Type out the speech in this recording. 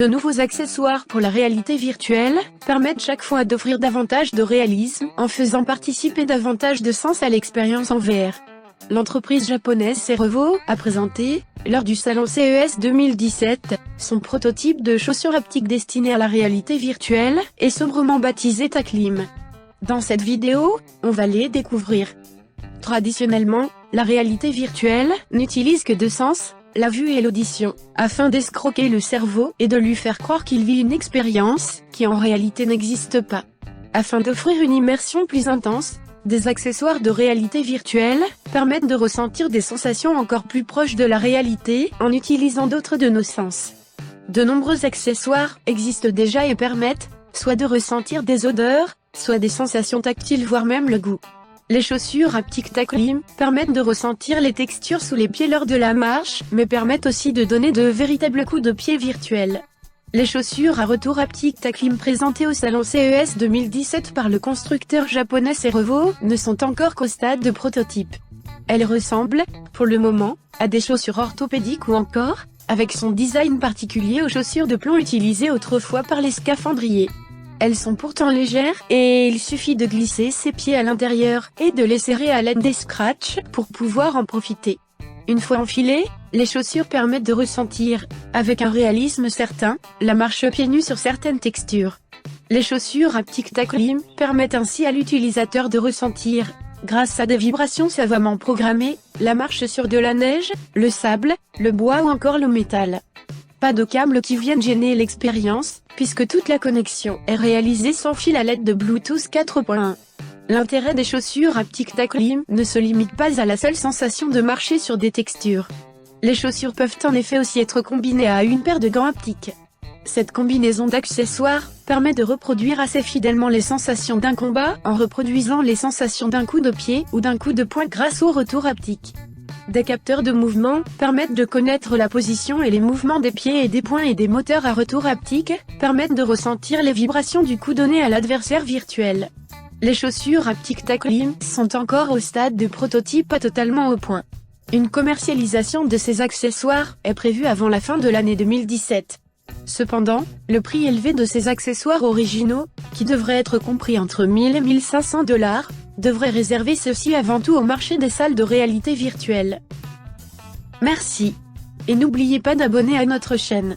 De nouveaux accessoires pour la réalité virtuelle permettent chaque fois d'offrir davantage de réalisme en faisant participer davantage de sens à l'expérience en VR. L'entreprise japonaise Cerevo a présenté, lors du salon CES 2017, son prototype de chaussures haptiques destinées à la réalité virtuelle et sobrement baptisé Taclim. Dans cette vidéo, on va les découvrir. Traditionnellement, la réalité virtuelle n'utilise que deux sens, la vue et l'audition, afin d'escroquer le cerveau et de lui faire croire qu'il vit une expérience qui en réalité n'existe pas. Afin d'offrir une immersion plus intense, des accessoires de réalité virtuelle permettent de ressentir des sensations encore plus proches de la réalité en utilisant d'autres de nos sens. De nombreux accessoires existent déjà et permettent, soit de ressentir des odeurs, soit des sensations tactiles voire même le goût. Les chaussures haptiques Taclim permettent de ressentir les textures sous les pieds lors de la marche, mais permettent aussi de donner de véritables coups de pied virtuels. Les chaussures à retour haptique Taclim présentées au salon CES 2017 par le constructeur japonais Cerevo ne sont encore qu'au stade de prototype. Elles ressemblent, pour le moment, à des chaussures orthopédiques ou encore, avec son design particulier aux chaussures de plomb utilisées autrefois par les scaphandriers. Elles sont pourtant légères, et il suffit de glisser ses pieds à l'intérieur, et de les serrer à l'aide des scratchs, pour pouvoir en profiter. Une fois enfilées, les chaussures permettent de ressentir, avec un réalisme certain, la marche pieds nus sur certaines textures. Les chaussures haptiques Taclim permettent ainsi à l'utilisateur de ressentir, grâce à des vibrations savamment programmées, la marche sur de la neige, le sable, le bois ou encore le métal. Pas de câbles qui viennent gêner l'expérience, puisque toute la connexion est réalisée sans fil à l'aide de Bluetooth 4.1. L'intérêt des chaussures haptiques Taclim ne se limite pas à la seule sensation de marcher sur des textures. Les chaussures peuvent en effet aussi être combinées à une paire de gants haptiques. Cette combinaison d'accessoires permet de reproduire assez fidèlement les sensations d'un combat en reproduisant les sensations d'un coup de pied ou d'un coup de poing grâce au retour haptique. Des capteurs de mouvement permettent de connaître la position et les mouvements des pieds et des poings, et des moteurs à retour haptique permettent de ressentir les vibrations du coup donné à l'adversaire virtuel. Les chaussures haptiques Taclim sont encore au stade de prototype pas totalement au point. Une commercialisation de ces accessoires est prévue avant la fin de l'année 2017. Cependant, le prix élevé de ces accessoires originaux, qui devrait être compris entre 1000 et 1500 $, devrait réserver ceux-ci avant tout au marché des salles de réalité virtuelle. Merci. Et n'oubliez pas d'abonner à notre chaîne.